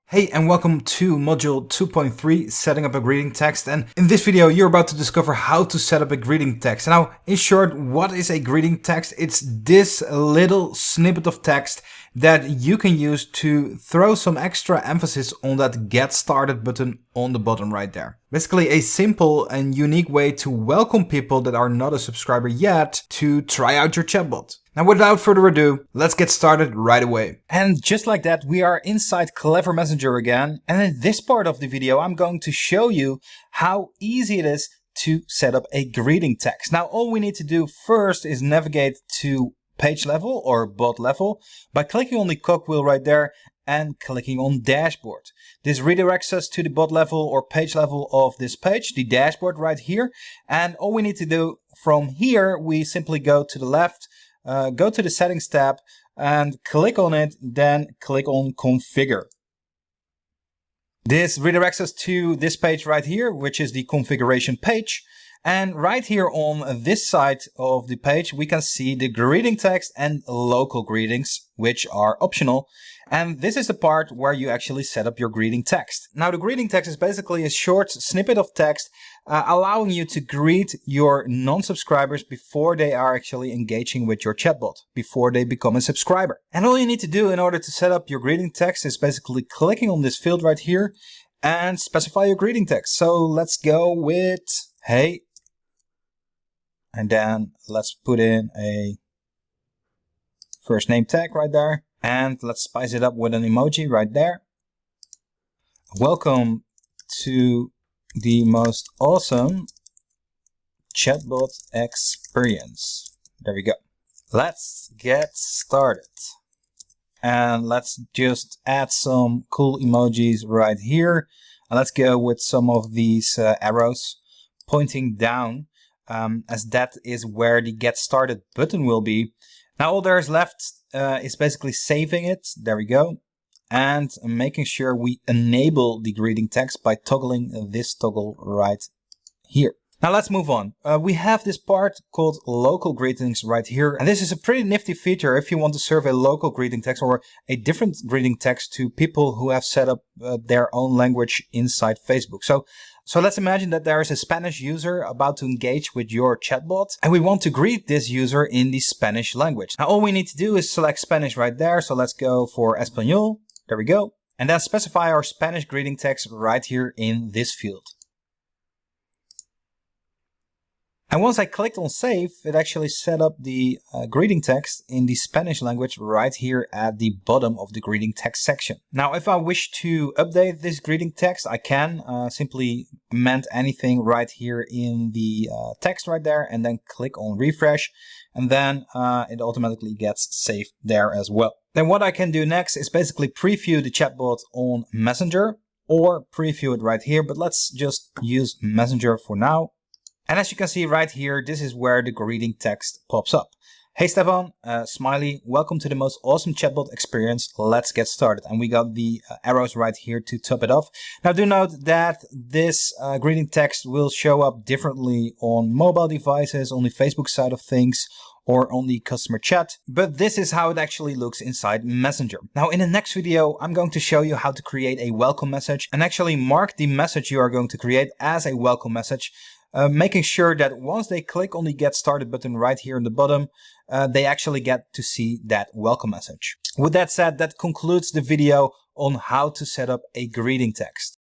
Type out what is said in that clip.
Hey, and welcome to module 2.3, setting up a greeting text. And in this video, you're about to discover how to set up a greeting text. Now, in short, what is a greeting text? It's this little snippet of text that you can use to throw some extra emphasis on that get started button on the bottom right there. Basically a simple and unique way to welcome people that are not a subscriber yet to try out your chatbot. Now, without further ado, let's get started right away. And just like that, we are inside Clever Messenger again. And in this part of the video, I'm going to show you how easy it is to set up a greeting text. Now, all we need to do first is navigate to page level or bot level by clicking on the cogwheel right there and clicking on dashboard. This redirects us to the bot level or page level of this page, the dashboard right here. And all we need to do from here, we simply go to the left, go to the settings tab and click on it, then click on configure. This redirects us to this page right here, which is the configuration page. And right here on this side of the page, we can see the greeting text and local greetings, which are optional. And this is the part where you actually set up your greeting text. Now, the greeting text is basically a short snippet of text allowing you to greet your non-subscribers before they are actually engaging with your chatbot, before they become a subscriber. And all you need to do in order to set up your greeting text is basically clicking on this field right here and specify your greeting text. So let's go with, hey. And then let's put in a first name tag right there. And let's spice it up with an emoji right there. Welcome to the most awesome chatbot experience. There we go. Let's get started. And let's just add some cool emojis right here. And let's go with some of these arrows pointing down. As that is where the get started button will be. Now all there is left is basically saving it. There we go. And making sure we enable the greeting text by toggling this toggle right here. Now let's move on. We have this part called local greetings right here. And this is a pretty nifty feature if you want to serve a local greeting text or a different greeting text to people who have set up their own language inside Facebook. So let's imagine that there is a Spanish user about to engage with your chatbot and we want to greet this user in the Spanish language. Now all we need to do is select Spanish right there. So let's go for Español. There we go. And then specify our Spanish greeting text right here in this field. And once I clicked on save, it actually set up the greeting text in the Spanish language right here at the bottom of the greeting text section. Now, if I wish to update this greeting text, I can simply amend anything right here in the text right there and then click on refresh. And then it automatically gets saved there as well. Then what I can do next is basically preview the chatbot on Messenger or preview it right here. But let's just use Messenger for now. And as you can see right here, this is where the greeting text pops up. Hey Stefan, smiley, welcome to the most awesome chatbot experience. Let's get started. And we got the arrows right here to top it off. Now do note that this greeting text will show up differently on mobile devices, on the Facebook side of things, or on the customer chat. But this is how it actually looks inside Messenger. Now in the next video, I'm going to show you how to create a welcome message and actually mark the message you are going to create as a welcome message. Making sure that once they click on the get started button right here in the bottom, they actually get to see that welcome message. With that said, that concludes the video on how to set up a greeting text.